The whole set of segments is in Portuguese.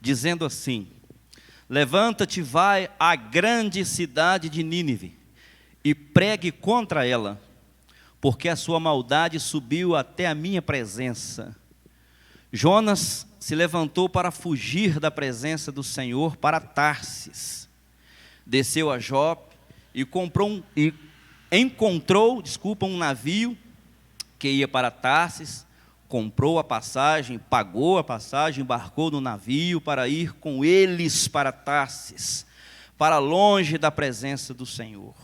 dizendo assim: levanta-te, vai à grande cidade de Nínive e pregue contra ela, porque a sua maldade subiu até a minha presença. Jonas se levantou para fugir da presença do Senhor para Tarsis. Desceu a Jope e encontrou um navio que ia para Tarsis. Comprou a passagem, pagou a passagem, embarcou no navio para ir com eles para Tarsis, para longe da presença do Senhor.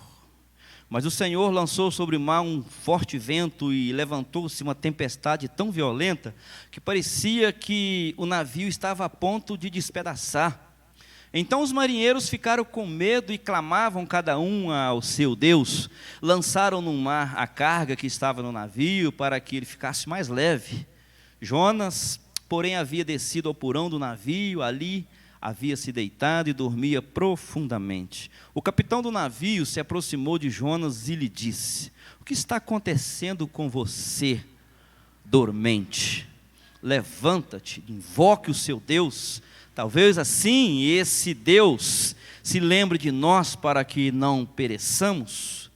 Mas o Senhor lançou sobre o mar um forte vento e levantou-se uma tempestade tão violenta que parecia que o navio estava a ponto de despedaçar. Então os marinheiros ficaram com medo e clamavam cada um ao seu Deus. Lançaram no mar a carga que estava no navio para que ele ficasse mais leve. Jonas, porém, havia descido ao porão do navio, ali havia se deitado e dormia profundamente. O capitão do navio se aproximou de Jonas e lhe disse: o que está acontecendo com você, dormente? Levanta-te, invoque o seu Deus. Talvez assim esse Deus se lembre de nós para que não pereçamos.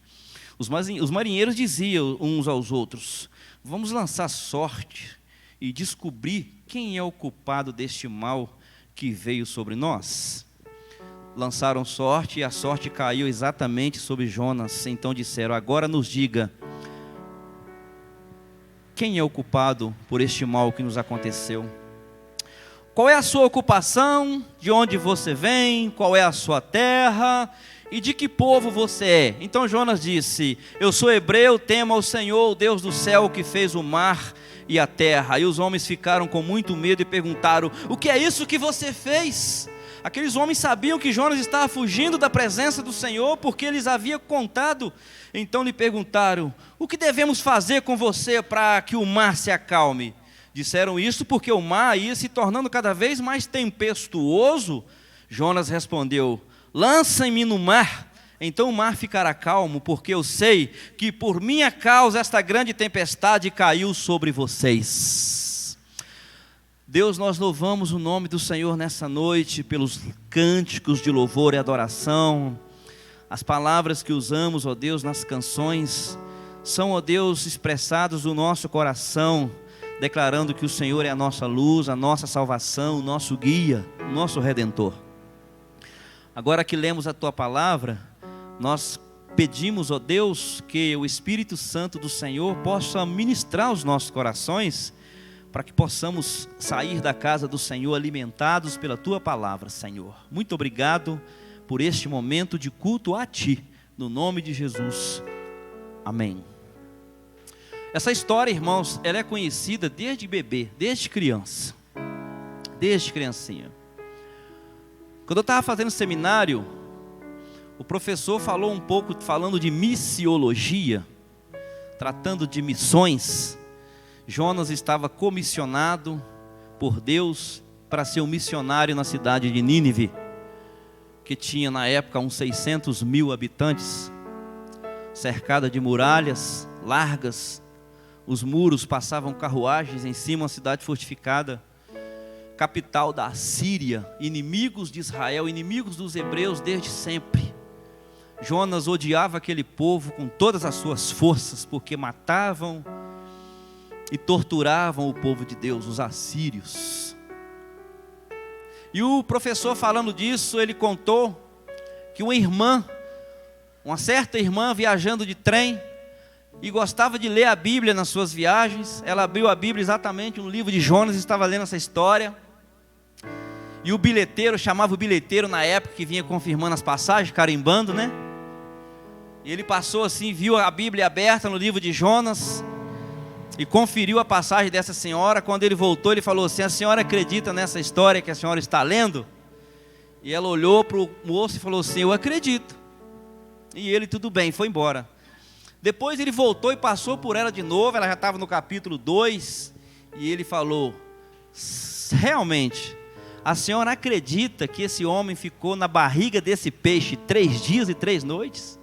Os marinheiros diziam uns aos outros: vamos lançar sorte e descobrir quem é o culpado deste mal que veio sobre nós. Lançaram sorte e a sorte caiu exatamente sobre Jonas. Então disseram: agora nos diga, quem é o culpado por este mal que nos aconteceu? Qual é a sua ocupação? De onde você vem? Qual é a sua terra? E de que povo você é? Então Jonas disse: eu sou hebreu, temo ao Senhor, o Deus do céu, que fez o mar e a terra. E os homens ficaram com muito medo e perguntaram: o que é isso que você fez? Aqueles homens sabiam que Jonas estava fugindo da presença do Senhor, porque eles haviam contado. Então lhe perguntaram: o que devemos fazer com você para que o mar se acalme? Disseram isso porque o mar ia se tornando cada vez mais tempestuoso. Jonas respondeu: lancem-me no mar, então o mar ficará calmo, porque eu sei que por minha causa esta grande tempestade caiu sobre vocês. Deus, nós louvamos o nome do Senhor nessa noite pelos cânticos de louvor e adoração. As palavras que usamos, ó Deus, nas canções são, ó Deus, expressados do nosso coração, declarando que o Senhor é a nossa luz, a nossa salvação, o nosso guia, o nosso Redentor. Agora que lemos a Tua palavra, nós pedimos, ó Deus, que o Espírito Santo do Senhor possa ministrar os nossos corações, para que possamos sair da casa do Senhor alimentados pela Tua palavra, Senhor. Muito obrigado por este momento de culto a Ti, no nome de Jesus. Amém. Essa história, irmãos, ela é conhecida desde bebê, desde criança, desde criancinha. Quando eu estava fazendo seminário, o professor falou um pouco, falando de missiologia, tratando de missões. Jonas estava comissionado por Deus para ser um missionário na cidade de Nínive, que tinha na época uns 600 mil habitantes, cercada de muralhas largas. Os muros passavam carruagens em cima, uma cidade fortificada, capital da Assíria, inimigos de Israel, inimigos dos hebreus desde sempre. Jonas odiava aquele povo com todas as suas forças, porque matavam e torturavam o povo de Deus, os assírios. E o professor, falando disso, ele contou que uma certa irmã viajando de trem, e gostava de ler a Bíblia nas suas viagens. Ela abriu a Bíblia exatamente no livro de Jonas e estava lendo essa história. E o bilheteiro, chamava o bilheteiro na época, que vinha confirmando as passagens, carimbando, né? E ele passou assim, viu a Bíblia aberta no livro de Jonas e conferiu a passagem dessa senhora. Quando ele voltou, ele falou assim: a senhora acredita nessa história que a senhora está lendo? E ela olhou para o moço e falou assim: eu acredito. E ele, tudo bem, foi embora. Depois ele voltou e passou por ela de novo. Ela já estava no capítulo 2. E ele falou: realmente, a senhora acredita que esse homem ficou na barriga desse peixe 3 dias e 3 noites?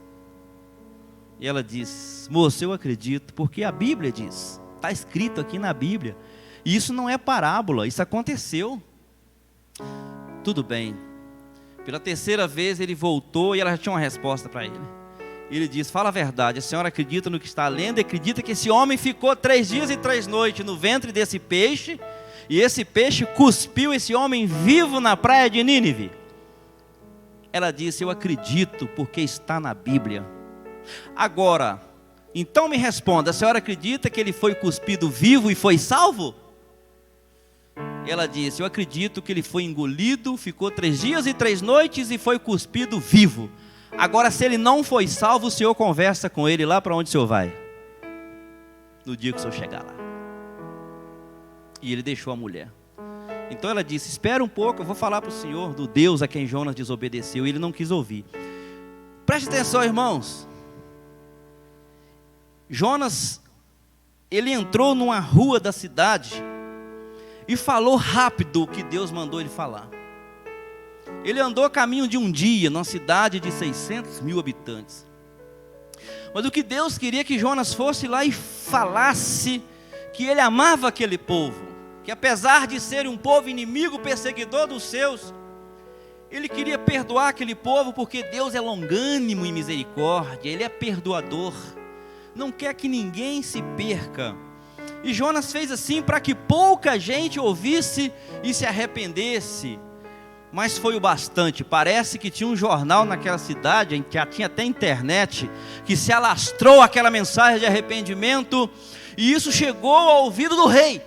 E ela disse: moço, eu acredito, porque a Bíblia diz, está escrito aqui na Bíblia. E isso não é parábola, isso aconteceu. Tudo bem. Pela terceira vez ele voltou e ela já tinha uma resposta para ele. Ele disse: fala a verdade, a senhora acredita no que está lendo? Acredita que esse homem ficou 3 dias e 3 noites no ventre desse peixe, e esse peixe cuspiu esse homem vivo na praia de Nínive? Ela disse: eu acredito porque está na Bíblia. Agora, então me responda, a senhora acredita que ele foi cuspido vivo e foi salvo? Ela disse: eu acredito que ele foi engolido, ficou 3 dias e 3 noites e foi cuspido vivo. Agora, se ele não foi salvo, o senhor conversa com ele lá para onde o senhor vai, no dia que o senhor chegar lá. E ele deixou a mulher. Então ela disse: espera um pouco, eu vou falar para o senhor do Deus a quem Jonas desobedeceu. E ele não quis ouvir. Preste atenção, irmãos. Jonas, ele entrou numa rua da cidade e falou rápido o que Deus mandou ele falar. Ele andou a caminho de um dia, numa cidade de 600 mil habitantes. Mas o que Deus queria que Jonas fosse lá e falasse que ele amava aquele povo, que apesar de ser um povo inimigo, perseguidor dos seus, ele queria perdoar aquele povo, porque Deus é longânimo em misericórdia, Ele é perdoador, não quer que ninguém se perca. E Jonas fez assim para que pouca gente ouvisse e se arrependesse. Mas foi o bastante. Parece que tinha um jornal naquela cidade, em que já tinha até internet, que se alastrou aquela mensagem de arrependimento, e isso chegou ao ouvido do rei.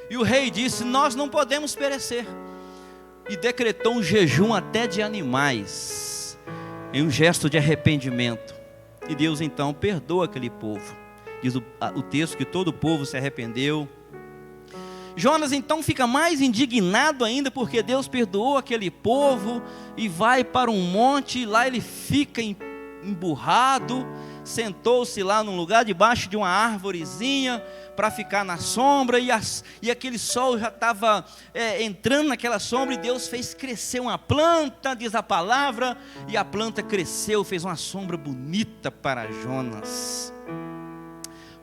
E o rei disse: nós não podemos perecer. E decretou um jejum até de animais, em um gesto de arrependimento. E Deus então perdoa aquele povo. Diz o texto que todo o povo se arrependeu. Jonas então fica mais indignado ainda, porque Deus perdoou aquele povo, e vai para um monte, e lá ele fica emburrado, sentou-se lá num lugar debaixo de uma árvorezinha, para ficar na sombra, e aquele sol já estava entrando naquela sombra, e Deus fez crescer uma planta, diz a palavra, e a planta cresceu, fez uma sombra bonita para Jonas.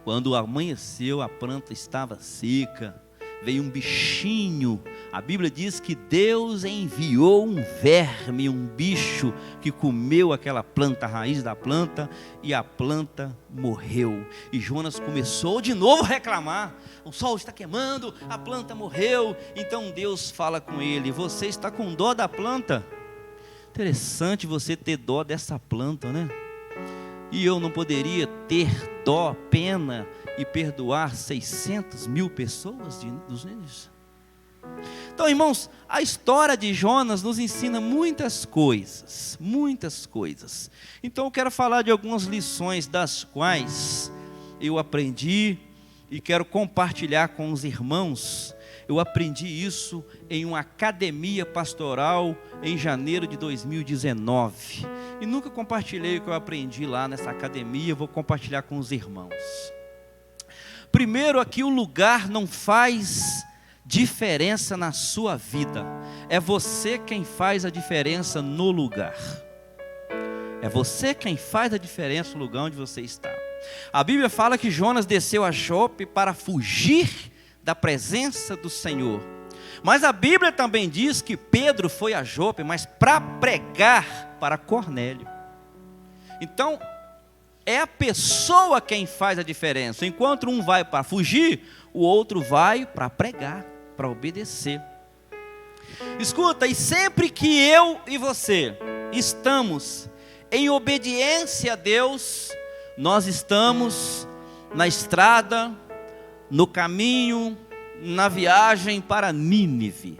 Quando amanheceu, a planta estava seca, veio um bichinho. A Bíblia diz que Deus enviou um verme, um bicho que comeu aquela planta, a raiz da planta, e a planta morreu. E Jonas começou de novo a reclamar: o sol está queimando, a planta morreu. Então Deus fala com ele: você está com dó da planta? Interessante você ter dó dessa planta, né? E eu não poderia ter dó, pena e perdoar 600 mil pessoas dos nínives? Então, irmãos, a história de Jonas nos ensina muitas coisas, muitas coisas. Então eu quero falar de algumas lições das quais eu aprendi e quero compartilhar com os irmãos. Eu aprendi isso em uma academia pastoral em janeiro de 2019. E nunca compartilhei o que eu aprendi lá nessa academia, vou compartilhar com os irmãos. Primeiro, aqui o lugar não faz diferença na sua vida. É você quem faz a diferença no lugar. É você quem faz a diferença no lugar onde você está. A Bíblia fala que Jonas desceu a Jope para fugir da presença do Senhor. Mas a Bíblia também diz que Pedro foi a Jope, mas para pregar para Cornélio. Então, é a pessoa quem faz a diferença. Enquanto um vai para fugir, o outro vai para pregar, para obedecer. Escuta, e sempre que eu e você estamos em obediência a Deus, nós estamos na estrada, no caminho, na viagem para Nínive.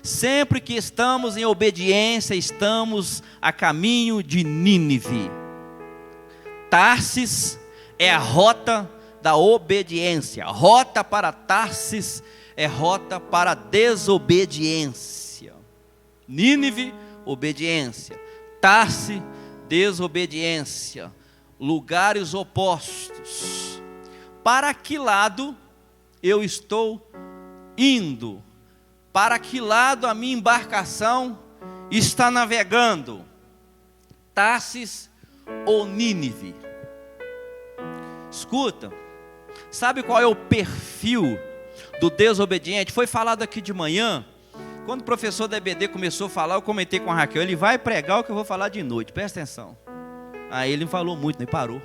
Sempre que estamos em obediência, estamos a caminho de Nínive. Tarsis é a rota da obediência. A rota para Tarsis é rota para a desobediência. Nínive, obediência. Tarsis, desobediência. Lugares opostos. Para que lado eu estou indo? Para que lado a minha embarcação está navegando? Tarsis ou Nínive? Escuta, sabe qual é o perfil do desobediente? Foi falado aqui de manhã Quando o professor da EBD começou a falar, eu comentei com a Raquel, ele vai pregar o que eu vou falar de noite, presta atenção. Aí ele não falou muito, ele parou.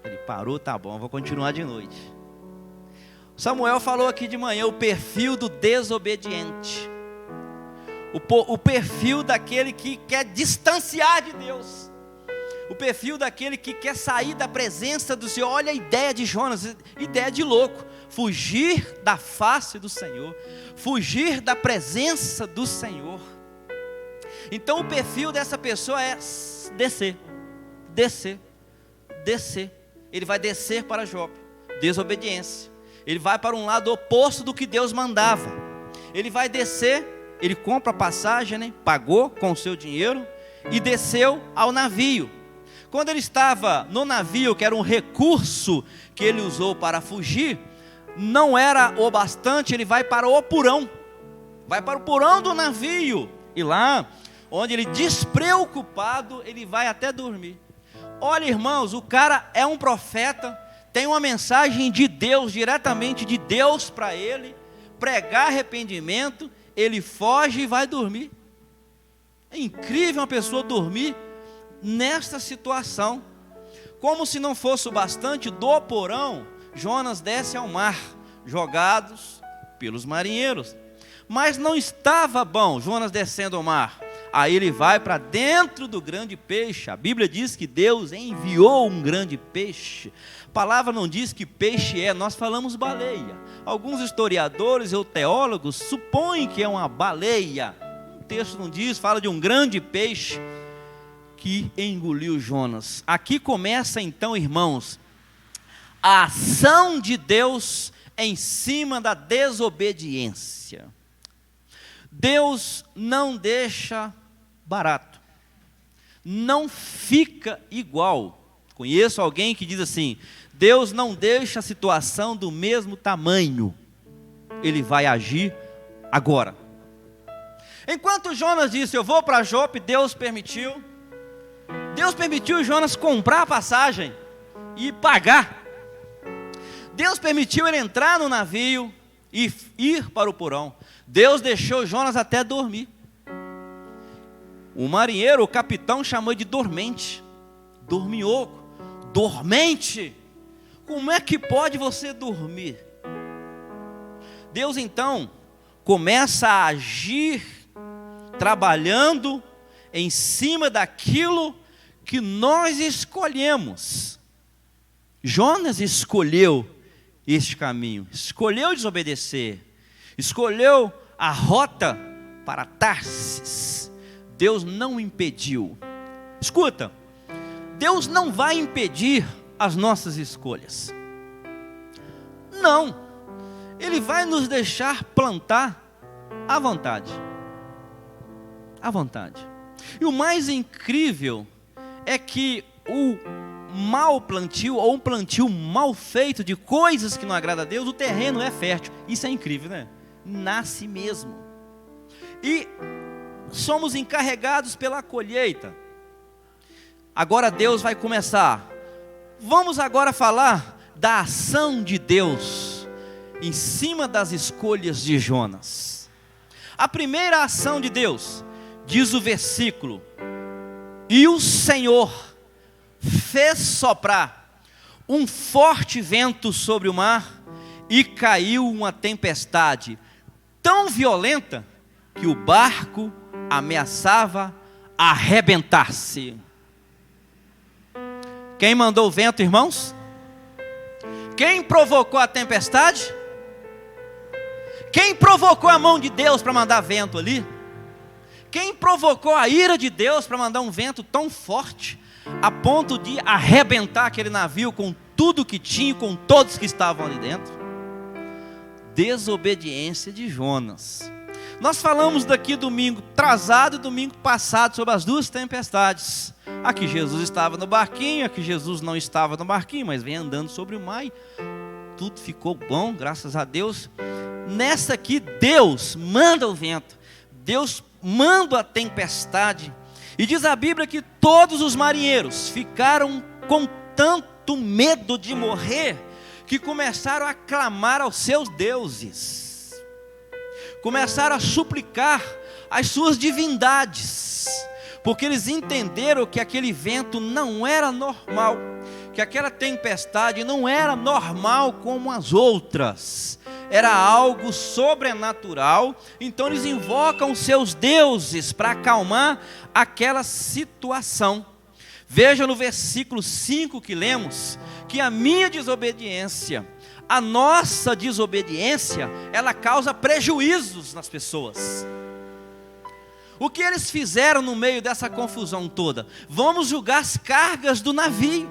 Ele parou, tá bom, eu vou continuar de noite. Samuel falou aqui de manhã o perfil do desobediente. O perfil daquele que quer distanciar de Deus. O perfil daquele que quer sair da presença do Senhor. Olha a ideia de Jonas, ideia de louco. Fugir da face do Senhor. Fugir da presença do Senhor. Então o perfil dessa pessoa é descer. Descer. Descer. Ele vai descer para Jope. Desobediência. Ele vai para um lado oposto do que Deus mandava. Ele vai descer, ele compra a passagem, né? Pagou com o seu dinheiro e desceu ao navio. Quando ele estava no navio, que era um recurso que ele usou para fugir, não era o bastante, ele vai para o porão. Vai para o porão do navio. E lá, onde ele despreocupado, ele vai até dormir. Olha, irmãos, o cara é um profeta, tem uma mensagem de Deus, diretamente de Deus para ele, pregar arrependimento, ele foge e vai dormir. É incrível uma pessoa dormir nesta situação. Como se não fosse o bastante, do porão, Jonas desce ao mar, jogados pelos marinheiros. Mas não estava bom Jonas descendo ao mar. Aí ele vai para dentro do grande peixe. A Bíblia diz que Deus enviou um grande peixe. A palavra não diz que peixe é, nós falamos baleia. Alguns historiadores ou teólogos supõem que é uma baleia. O texto não diz, fala de um grande peixe que engoliu Jonas. Aqui começa então, irmãos, a ação de Deus em cima da desobediência. Deus não deixa barato, não fica igual. Conheço alguém que diz assim: Deus não deixa a situação do mesmo tamanho, Ele vai agir agora. Enquanto Jonas disse, eu vou para Jope, Deus permitiu Jonas comprar a passagem e pagar. Deus permitiu ele entrar no navio e ir para o porão. Deus deixou Jonas até dormir. O marinheiro, o capitão, chamou de dormente, dorminhoco, dormente. Como é que pode você dormir? Deus então começa a agir, trabalhando em cima daquilo que nós escolhemos. Jonas escolheu este caminho, escolheu desobedecer, escolheu a rota para Tarsis. Deus não impediu. Escuta, Deus não vai impedir as nossas escolhas. Não, Ele vai nos deixar plantar à vontade. À vontade. E o mais incrível é que o mau plantio, ou um plantio mal feito de coisas que não agradam a Deus, o terreno é fértil. Isso é incrível, né? Nasce mesmo. E somos encarregados pela colheita. Agora Deus vai começar. Vamos agora falar da ação de Deus em cima das escolhas de Jonas. A primeira ação de Deus, diz o versículo: e o Senhor fez soprar um forte vento sobre o mar, e caiu uma tempestade tão violenta que o barco ameaçava arrebentar-se. Quem mandou o vento, irmãos? Quem provocou a tempestade? Quem provocou a mão de Deus para mandar vento ali? Quem provocou a ira de Deus para mandar um vento tão forte a ponto de arrebentar aquele navio com tudo que tinha, com todos que estavam ali dentro? Desobediência de Jonas. Nós falamos daqui domingo atrasado e domingo passado sobre as duas tempestades. Aqui Jesus estava no barquinho, aqui Jesus não estava no barquinho, mas vem andando sobre o mar e tudo ficou bom, graças a Deus. Nessa aqui Deus manda o vento, Deus manda a tempestade, e diz a Bíblia que todos os marinheiros ficaram com tanto medo de morrer, que começaram a clamar aos seus deuses. começaram a suplicar as suas divindades, porque eles entenderam que aquele vento não era normal, que aquela tempestade não era normal como as outras, era algo sobrenatural. Então eles invocam seus deuses para acalmar aquela situação. Veja no versículo 5 que lemos, que a minha desobediência, a nossa desobediência, ela causa prejuízos nas pessoas. O que eles fizeram no meio dessa confusão toda? Vamos julgar as cargas do navio,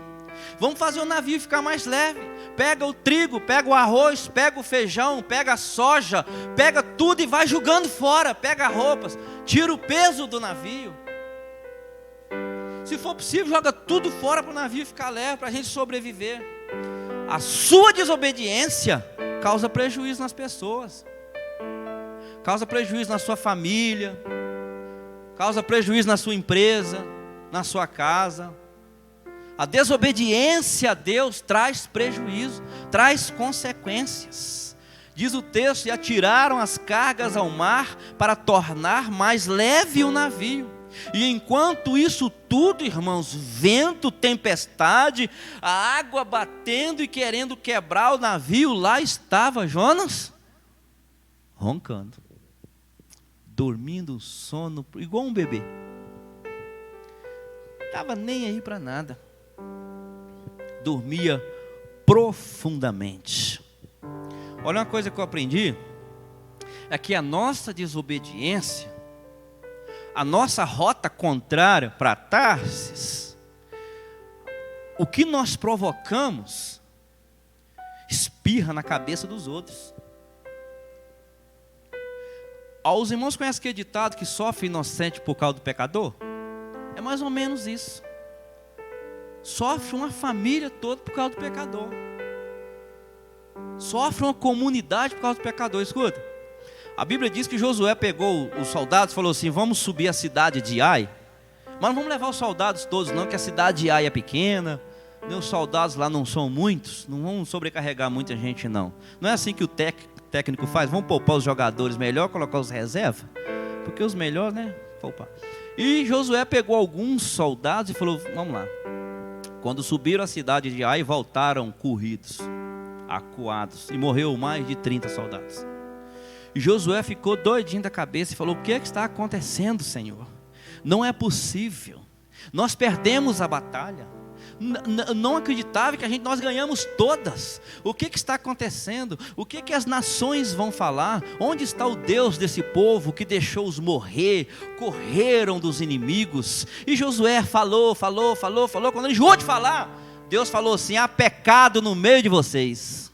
vamos fazer o navio ficar mais leve. Pega o trigo, pega o arroz, pega o feijão, pega a soja, pega tudo e vai jogando fora. Pega roupas, tira o peso do navio. Se for possível, joga tudo fora para o navio ficar leve, para a gente sobreviver. A sua desobediência causa prejuízo nas pessoas, causa prejuízo na sua família, causa prejuízo na sua empresa, na sua casa. A desobediência a Deus traz prejuízo, traz consequências. Diz o texto: e atiraram as cargas ao mar para tornar mais leve o navio. E enquanto isso tudo, irmãos, vento, tempestade, a água batendo e querendo quebrar o navio, lá estava Jonas, roncando, dormindo um sono, igual um bebê. Estava nem aí para nada. Dormia profundamente. Olha uma coisa que eu aprendi, é que a nossa desobediência, a nossa rota contrária para Tarsis, o que nós provocamos, espirra na cabeça dos outros. Os irmãos conhecem aquele ditado que sofre inocente por causa do pecador? É mais ou menos isso. Sofre uma família toda por causa do pecador. Sofre uma comunidade por causa do pecador. Escuta, a Bíblia diz que Josué pegou os soldados e falou assim: vamos subir a cidade de Ai, mas não vamos levar os soldados todos não, que a cidade de Ai é pequena, os soldados lá não são muitos, não vamos sobrecarregar muita gente não. Não é assim que o técnico faz: vamos poupar os jogadores melhor, colocar os reservas, porque os melhores, né, poupar. E Josué pegou alguns soldados e falou: vamos lá. Quando subiram a cidade de Ai, voltaram corridos, acuados, e morreu mais de 30 soldados. E Josué ficou doidinho da cabeça e falou: o que é que está acontecendo, Senhor? Não é possível, nós perdemos a batalha, não acreditava que nós ganhamos todas. O que está acontecendo? O que as nações vão falar? Onde está o Deus desse povo que deixou-os morrer, correram dos inimigos? E Josué falou, quando ele enjoou de falar, Deus falou assim: há pecado no meio de vocês,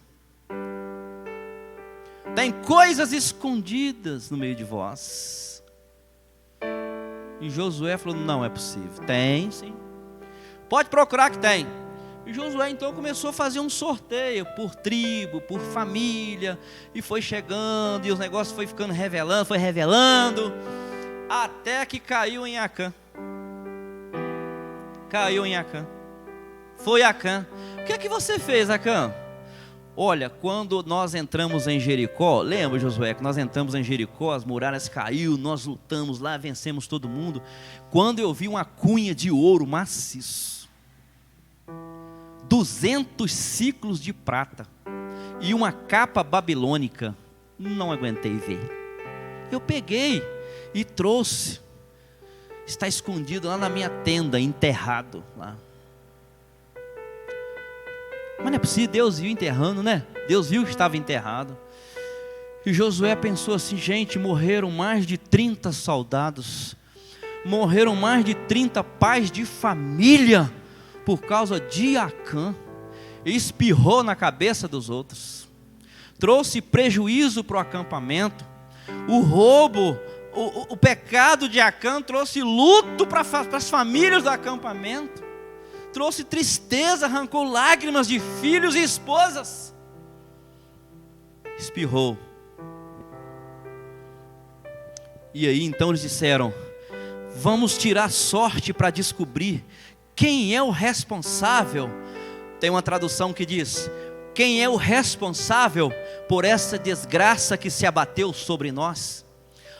tem coisas escondidas no meio de vós. E Josué falou: não é possível. Tem sim, pode procurar que tem. E Josué então começou a fazer um sorteio por tribo, por família, e foi chegando, e os negócios foi ficando revelando, até que caiu em Acã. Foi Acã. O que é que você fez, Acã? Olha, quando nós entramos em Jericó, lembra, Josué, que nós entramos em Jericó, as muralhas caíram, nós lutamos lá, vencemos todo mundo. Quando eu vi uma cunha de ouro maciço, 200 ciclos de prata e uma capa babilônica, não aguentei ver. Eu peguei e trouxe, está escondido lá na minha tenda, enterrado lá. Mas não é possível, Deus viu enterrando, né? Deus viu que estava enterrado. E Josué pensou assim: gente, morreram mais de 30 soldados, morreram mais de 30 pais de família, por causa de Acã. Espirrou na cabeça dos outros, trouxe prejuízo para o acampamento. O roubo, o pecado de Acã trouxe luto para as famílias do acampamento, trouxe tristeza, arrancou lágrimas de filhos e esposas. Espirrou. E aí então eles disseram: vamos tirar sorte para descobrir quem é o responsável. Tem uma tradução que diz: quem é o responsável por essa desgraça que se abateu sobre nós.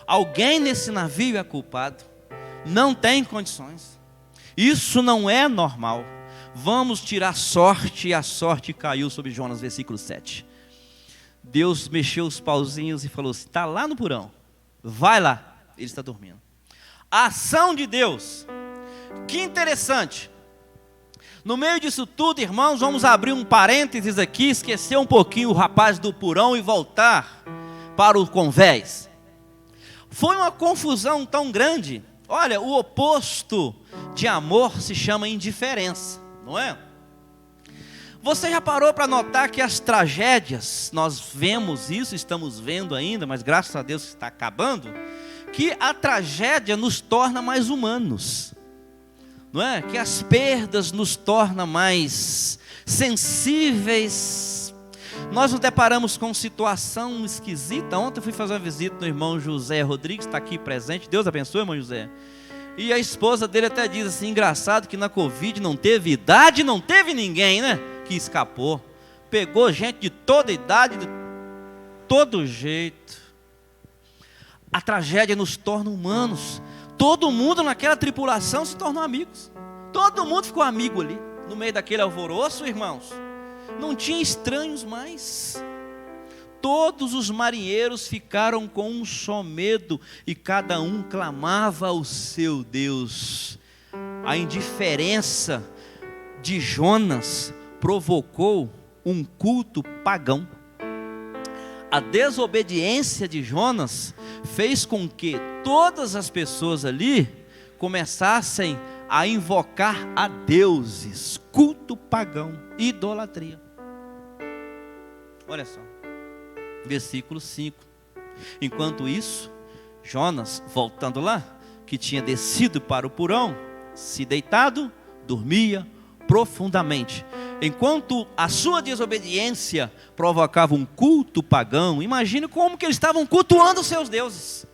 Alguém nesse navio é culpado. Não tem condições. Isso não é normal. Vamos tirar sorte, e a sorte caiu sobre Jonas, versículo 7. Deus mexeu os pauzinhos e falou assim: está lá no porão, vai lá. Ele está dormindo. A ação de Deus, que interessante. No meio disso tudo, irmãos, vamos abrir um parênteses aqui, esquecer um pouquinho o rapaz do porão e voltar para o convés. Foi uma confusão tão grande. Olha, o oposto de amor se chama indiferença, não é? Você já parou para notar que as tragédias, nós vemos isso, estamos vendo ainda, mas graças a Deus está acabando, que a tragédia nos torna mais humanos, não é? Que as perdas nos tornam mais sensíveis. Nós nos deparamos com situação esquisita. Ontem eu fui fazer uma visita no irmão José Rodrigues, está aqui presente. Deus abençoe, irmão José. E a esposa dele até diz assim: engraçado que na Covid não teve idade, não teve ninguém, né? Que escapou. Pegou gente de toda idade, de todo jeito. A tragédia nos torna humanos. Todo mundo naquela tripulação se tornou amigos. Todo mundo ficou amigo ali. No meio daquele alvoroço, irmãos, não tinha estranhos mais. Todos os marinheiros ficaram com um só medo e cada um clamava ao seu Deus. A indiferença de Jonas provocou um culto pagão. A desobediência de Jonas fez com que todas as pessoas ali começassem a invocar a deuses, culto pagão, idolatria. Olha só, versículo 5. Enquanto isso, Jonas, voltando lá, que tinha descido para o porão, se deitado, dormia profundamente. Enquanto a sua desobediência provocava um culto pagão, imagine como que eles estavam cultuando os seus deuses.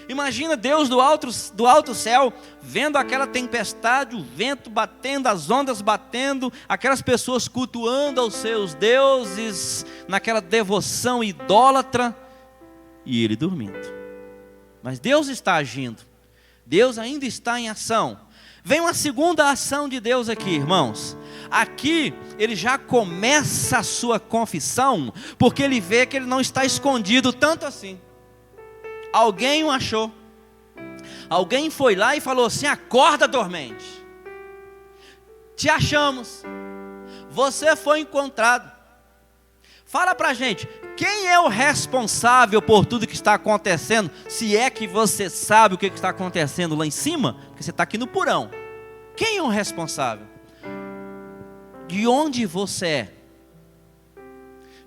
Imagina Deus do alto céu, vendo aquela tempestade, o vento batendo, as ondas batendo, aquelas pessoas cultuando aos seus deuses, naquela devoção idólatra, e ele dormindo. Mas Deus está agindo, Deus ainda está em ação. Vem uma segunda ação de Deus aqui, irmãos. Aqui ele já começa a sua confissão, porque ele vê que ele não está escondido tanto assim. Alguém o achou. Alguém foi lá e falou assim: acorda, dormente. Te achamos. Você foi encontrado. Fala pra gente, quem é o responsável por tudo que está acontecendo? Se é que você sabe o que está acontecendo lá em cima, porque você está aqui no porão. Quem é o responsável? De onde você é?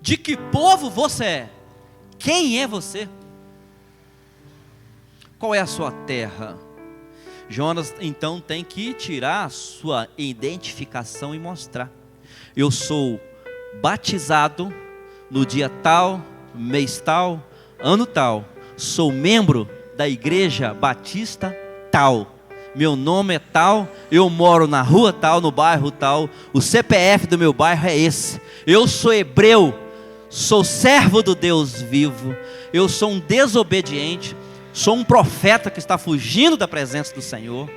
De que povo você é? Quem é você? Qual é a sua terra? Jonas então tem que tirar a sua identificação e mostrar: eu sou batizado no dia tal, mês tal, ano tal, sou membro da igreja batista tal, meu nome é tal, eu moro na rua tal, no bairro tal, o CPF do meu bairro é esse, eu sou hebreu, sou servo do Deus vivo, eu sou um desobediente, sou um profeta que está fugindo da presença do Senhor.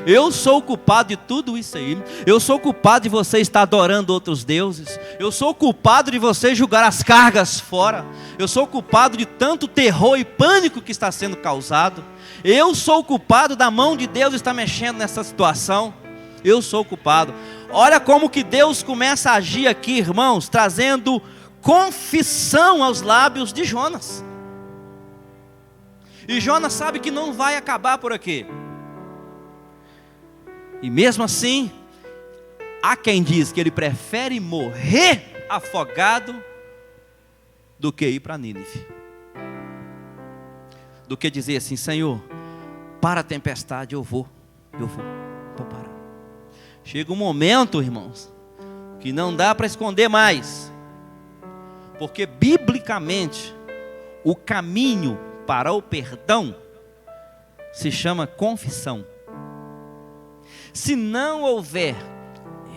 Eu sou o culpado de tudo isso aí. Eu sou o culpado de você estar adorando outros deuses. Eu sou o culpado de você jogar as cargas fora. Eu sou o culpado de tanto terror e pânico que está sendo causado. Eu sou o culpado da mão de Deus estar mexendo nessa situação. Eu sou o culpado. Olha como que Deus começa a agir aqui, irmãos, trazendo confissão aos lábios de Jonas. E Jonas sabe que não vai acabar por aqui. E mesmo assim, há quem diz que ele prefere morrer afogado do que ir para Nínive. Do que dizer assim: Senhor, para a tempestade eu vou parar. Chega um momento, irmãos, que não dá para esconder mais. Porque biblicamente, o caminho para o perdão se chama confissão. Se não houver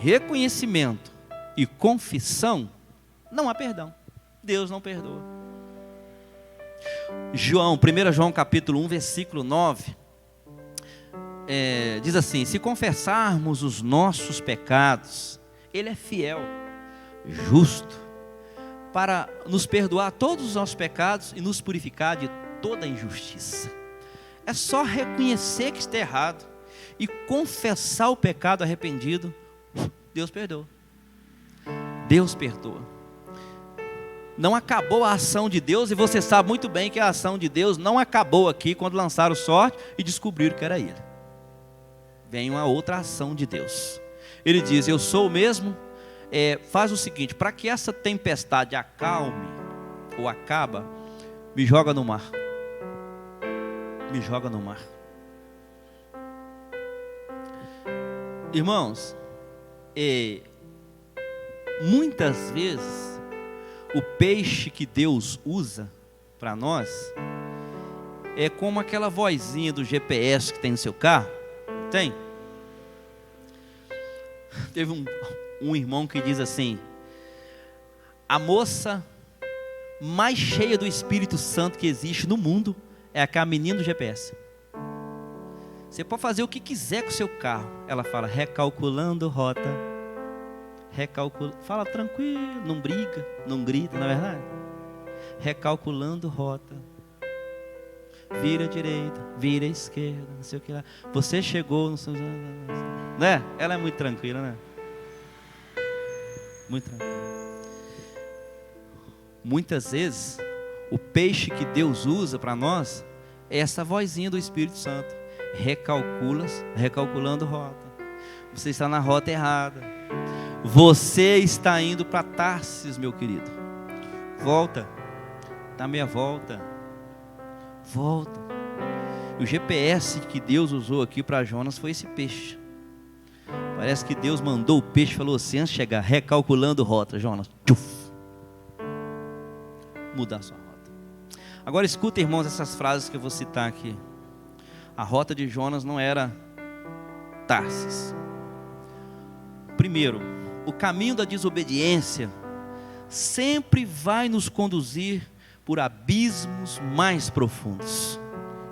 reconhecimento e confissão, não há perdão. Deus não perdoa. 1 João capítulo 1, versículo 9, diz assim: se confessarmos os nossos pecados, Ele é fiel, justo, para nos perdoar todos os nossos pecados e nos purificar de toda injustiça. É só reconhecer que está errado e confessar o pecado arrependido. Deus perdoa. Deus perdoa. Não acabou a ação de Deus, e você sabe muito bem que a ação de Deus não acabou aqui quando lançaram sorte e descobriram que era Ele. Vem uma outra ação de Deus. Ele diz: eu sou o mesmo. Faz o seguinte, para que essa tempestade acalme ou acaba, me joga no mar. Me joga no mar. Irmãos, muitas vezes o peixe que Deus usa para nós é como aquela vozinha do GPS que tem no seu carro. Tem? Teve um irmão que diz assim: a moça mais cheia do Espírito Santo que existe no mundo é aquela menina do GPS. Você pode fazer o que quiser com o seu carro, ela fala recalculando rota, fala tranquilo, não briga, não grita, não é verdade? Recalculando rota, vira à direita, vira à esquerda, não sei o que lá. Você chegou, né? Ela é muito tranquila, né? Muito tranquila. Muitas vezes o peixe que Deus usa para nós é essa vozinha do Espírito Santo. Recalculando rota. Você está na rota errada. Você está indo para Tarsis, meu querido. Volta. Dá meia volta. Volta. O GPS que Deus usou aqui para Jonas foi esse peixe. Parece que Deus mandou o peixe e falou assim: antes de chegar, recalculando rota, Jonas. Tchuf. Mudar a sua rota. Agora escuta, irmãos, essas frases que eu vou citar aqui. A rota de Jonas não era Tarsis. Primeiro, o caminho da desobediência sempre vai nos conduzir por abismos mais profundos.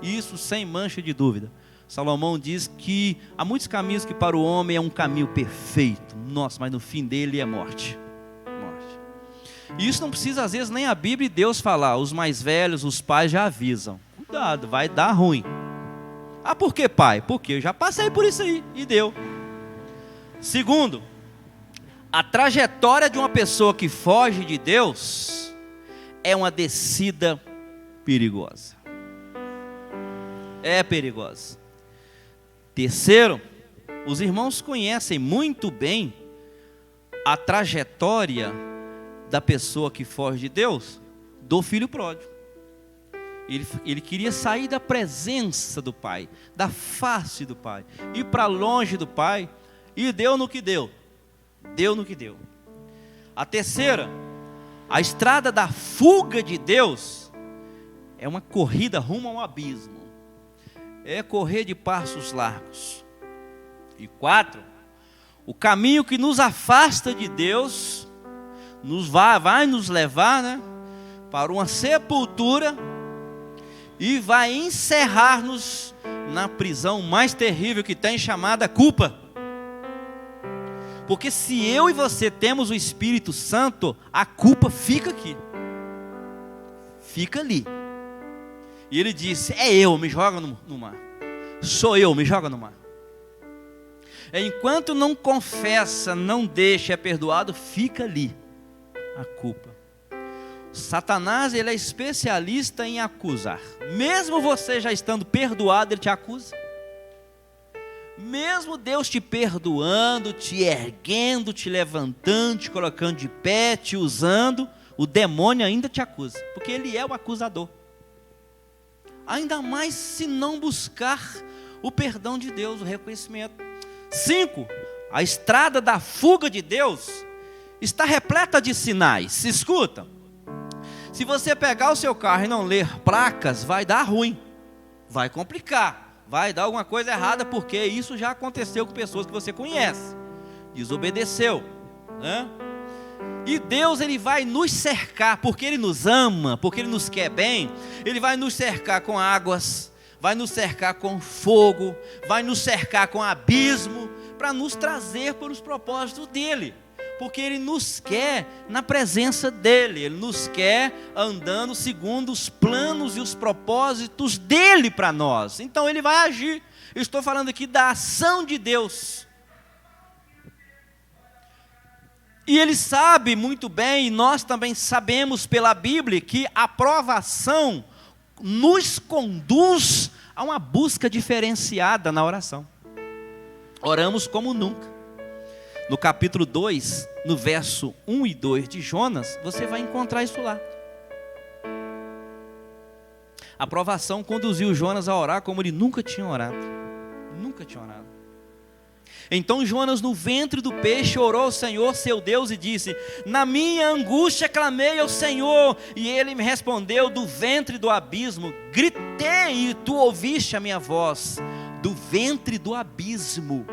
Isso sem mancha de dúvida. Salomão diz que há muitos caminhos que para o homem é um caminho perfeito. Nossa, mas no fim dele é morte. Morte. E isso não precisa às vezes nem a Bíblia e Deus falar. Os mais velhos, os pais já avisam. Cuidado, vai dar ruim. Ah, por que, pai? Porque eu já passei por isso aí e deu. Segundo, a trajetória de uma pessoa que foge de Deus é uma descida perigosa. É perigosa. Terceiro, os irmãos conhecem muito bem a trajetória da pessoa que foge de Deus, do filho pródigo. Ele queria sair da presença do pai, da face do pai, ir para longe do pai, e deu no que deu. Deu no que deu. A terceira, a estrada da fuga de Deus é uma corrida rumo ao abismo. É correr de passos largos. E 4, o caminho que nos afasta de Deus vai nos levar, né, para uma sepultura e vai encerrar-nos na prisão mais terrível que tem, chamada culpa. Porque se eu e você temos o Espírito Santo, a culpa fica aqui. Fica ali. E ele disse: é eu, me joga no mar. Sou eu, me joga no mar. Enquanto não confessa, não deixa, é perdoado, fica ali a culpa. Satanás, ele é especialista em acusar. Mesmo você já estando perdoado, ele te acusa. Mesmo Deus te perdoando, te erguendo, te levantando, te colocando de pé, te usando, o demônio ainda te acusa, porque ele é o acusador. Ainda mais se não buscar o perdão de Deus, o reconhecimento. 5, a estrada da fuga de Deus está repleta de sinais. Escuta. Se você pegar o seu carro e não ler placas, vai dar ruim, vai complicar, vai dar alguma coisa errada, porque isso já aconteceu com pessoas que você conhece, desobedeceu, né? E Deus, Ele vai nos cercar, porque Ele nos ama, porque Ele nos quer bem. Ele vai nos cercar com águas, vai nos cercar com fogo, vai nos cercar com abismo, para nos trazer para os propósitos dEle. Porque Ele nos quer na presença dEle, Ele nos quer andando segundo os planos e os propósitos dEle para nós. Então Ele vai agir. Eu estou falando aqui da ação de Deus. E Ele sabe muito bem, e nós também sabemos pela Bíblia, que a provação nos conduz a uma busca diferenciada na oração. Oramos como nunca. No capítulo 2, no verso 1 e 2 de Jonas, você vai encontrar isso lá. A provação conduziu Jonas a orar como ele nunca tinha orado. Nunca tinha orado. Então Jonas, no ventre do peixe, orou ao Senhor seu Deus e disse: na minha angústia clamei ao Senhor, e Ele me respondeu do ventre do abismo. Gritei e tu ouviste a minha voz, do ventre do abismo.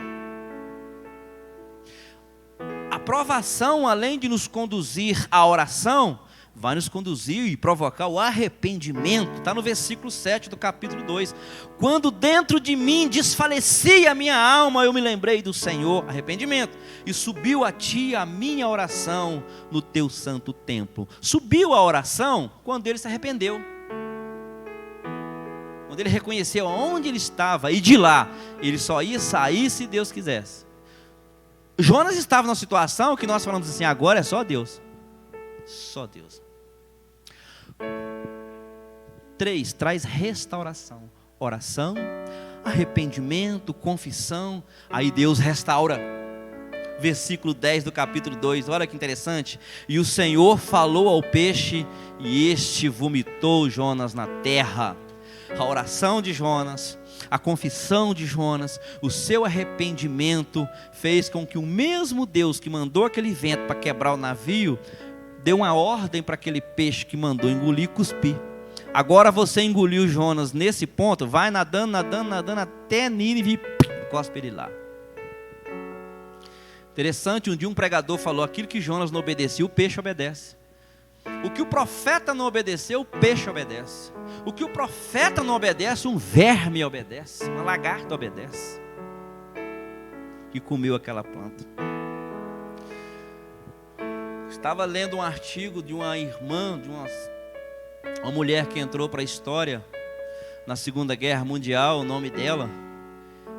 A provação, além de nos conduzir à oração, vai nos conduzir e provocar o arrependimento. Está no versículo 7 do capítulo 2. Quando dentro de mim desfalecia a minha alma, eu me lembrei do Senhor, arrependimento, e subiu a ti a minha oração no teu santo templo. Subiu a oração quando ele se arrependeu, quando ele reconheceu onde ele estava, e de lá ele só ia sair se Deus quisesse. Jonas estava numa situação que nós falamos assim: agora é só Deus. Só Deus. 3, traz restauração. Oração, arrependimento, confissão. Aí Deus restaura. Versículo 10 do capítulo 2, olha que interessante. E o Senhor falou ao peixe, e este vomitou Jonas na terra. A oração de Jonas, a confissão de Jonas, o seu arrependimento fez com que o mesmo Deus que mandou aquele vento para quebrar o navio, deu uma ordem para aquele peixe que mandou engolir, cuspir. Agora você engoliu Jonas nesse ponto, vai nadando, nadando, nadando até Nínive e cospe ele lá. Interessante, um dia um pregador falou: aquilo que Jonas não obedecia, o peixe obedece. O que o profeta não obedeceu, o peixe obedece. O que o profeta não obedece, um verme obedece, uma lagarta obedece. E comeu aquela planta. Estava lendo um artigo de uma irmã, de uma mulher que entrou para a história na Segunda Guerra Mundial. O nome dela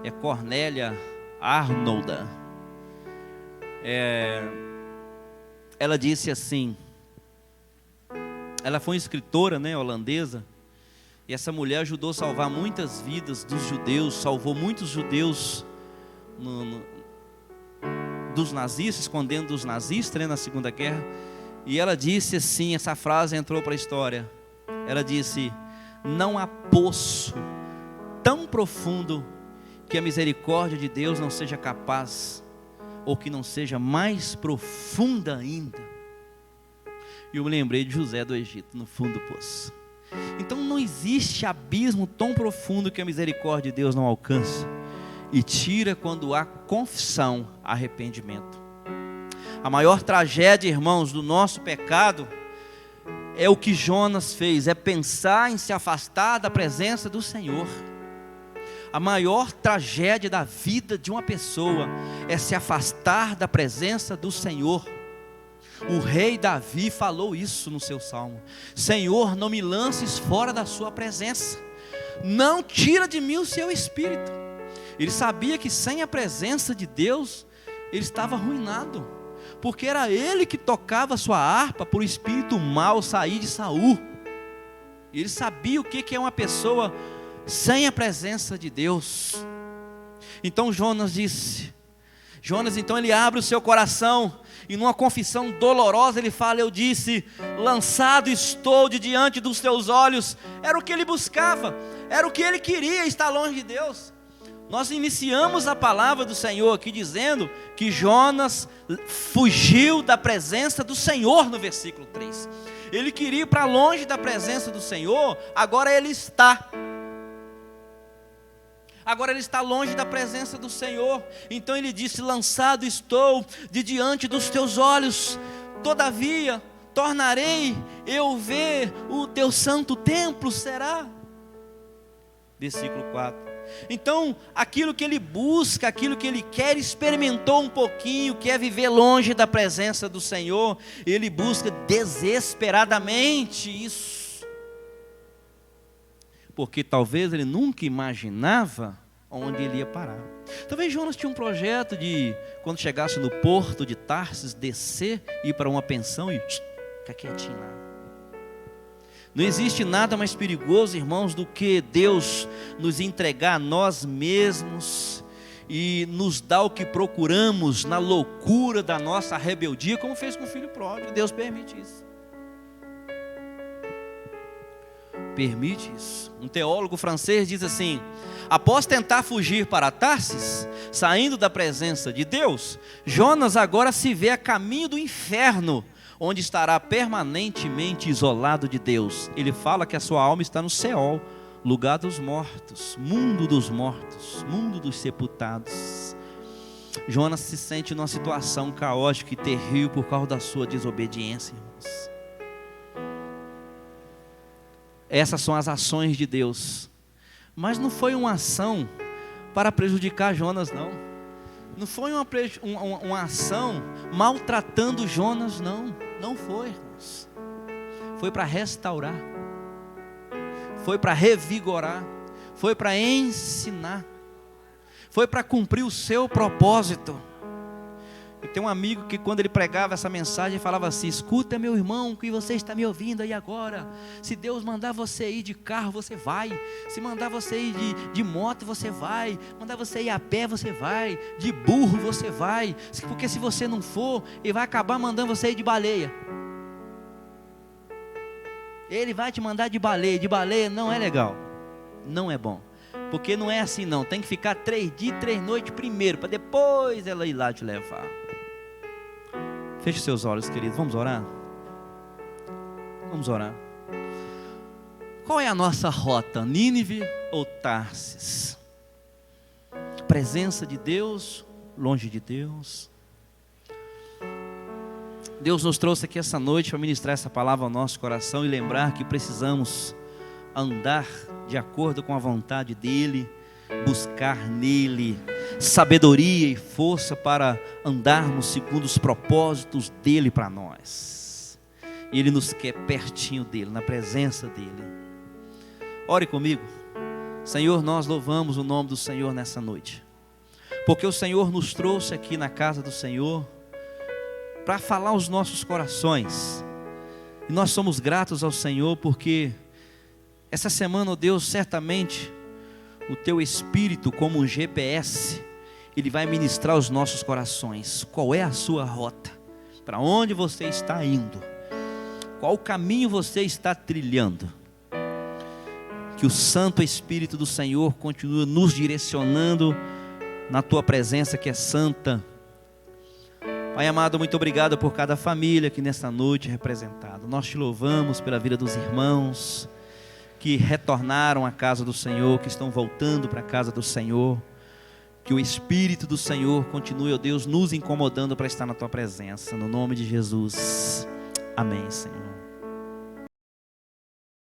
é Cornélia Arnold. Ela disse assim, ela foi uma escritora, holandesa, e essa mulher ajudou a salvar muitas vidas dos judeus, salvou muitos judeus dos nazistas, escondendo dos nazistas, na Segunda Guerra. E ela disse assim, essa frase entrou para a história, ela disse: não há poço tão profundo que a misericórdia de Deus não seja capaz, ou que não seja mais profunda ainda. E eu me lembrei de José do Egito, no fundo do poço. Então não existe abismo tão profundo que a misericórdia de Deus não alcança e tira quando há confissão, arrependimento. A maior tragédia, irmãos, do nosso pecado é o que Jonas fez, é pensar em se afastar da presença do Senhor. A maior tragédia da vida de uma pessoa é se afastar da presença do Senhor. O rei Davi falou isso no seu salmo: Senhor, não me lances fora da sua presença, não tira de mim o seu espírito. Ele sabia que sem a presença de Deus, ele estava arruinado, porque era ele que tocava a sua harpa para o espírito mau sair de Saul. Ele sabia o que é uma pessoa sem a presença de Deus. Então Jonas então ele abre o seu coração, e numa confissão dolorosa ele fala: eu disse, lançado estou de diante dos teus olhos. Era o que ele buscava, era o que ele queria, estar longe de Deus. Nós iniciamos a palavra do Senhor aqui dizendo que Jonas fugiu da presença do Senhor no versículo 3. Ele queria ir para longe da presença do Senhor, agora ele está longe da presença do Senhor. Então ele disse: lançado estou de diante dos teus olhos. Todavia, tornarei eu ver o teu santo templo, será? Versículo 4. Então, aquilo que ele busca, aquilo que ele quer, experimentou um pouquinho, quer viver longe da presença do Senhor, ele busca desesperadamente isso. Porque talvez ele nunca imaginava onde ele ia parar. Talvez Jonas tinha um projeto de, quando chegasse no porto de Tarsis, descer, ir para uma pensão e ficar quietinho lá. Não existe nada mais perigoso, irmãos, do que Deus nos entregar a nós mesmos e nos dar o que procuramos na loucura da nossa rebeldia, como fez com o filho pródigo. Deus permite isso. Permite isso. Um teólogo francês diz assim: após tentar fugir para Tarsis, saindo da presença de Deus, Jonas agora se vê a caminho do inferno, onde estará permanentemente isolado de Deus. Ele fala que a sua alma está no Seol, lugar dos mortos, mundo dos sepultados. Jonas se sente numa situação caótica e terrível por causa da sua desobediência, irmãos. Essas são as ações de Deus. Mas não foi uma ação para prejudicar Jonas, não. Não foi uma ação maltratando Jonas, não. Não foi, irmãos. Foi para restaurar. Foi para revigorar. Foi para ensinar. Foi para cumprir o seu propósito. E tem um amigo que quando ele pregava essa mensagem, falava assim: escuta, meu irmão, que você está me ouvindo aí agora. Se Deus mandar você ir de carro, você vai. Se mandar você ir de moto, você vai. Mandar você ir a pé, você vai. De burro, você vai. Porque se você não for, ele vai acabar mandando você ir de baleia. Ele vai te mandar de baleia. De baleia não é legal. Não é bom. Porque não é assim não. Tem que ficar 3 dias e 3 noites primeiro, para depois ela ir lá te levar. Feche seus olhos, queridos. Vamos orar? Vamos orar. Qual é a nossa rota? Nínive ou Tarsis? Presença de Deus, longe de Deus? Deus nos trouxe aqui essa noite para ministrar essa palavra ao nosso coração e lembrar que precisamos andar de acordo com a vontade dEle, buscar nele sabedoria e força para andarmos segundo os propósitos dEle para nós. Ele nos quer pertinho dEle, na presença dEle. Ore comigo. Senhor, nós louvamos o nome do Senhor nessa noite, porque o Senhor nos trouxe aqui na casa do Senhor para falar aos nossos corações, e nós somos gratos ao Senhor, porque essa semana, ó Deus, certamente o Teu Espírito, como um GPS, Ele vai ministrar aos nossos corações. Qual é a sua rota? Para onde você está indo? Qual caminho você está trilhando? Que o Santo Espírito do Senhor continue nos direcionando na Tua presença que é santa. Pai amado, muito obrigado por cada família aqui nesta noite representada. Nós Te louvamos pela vida dos irmãos que retornaram à casa do Senhor, que estão voltando para a casa do Senhor. Que o Espírito do Senhor continue, ó Deus, nos incomodando para estar na Tua presença. No nome de Jesus. Amém, Senhor.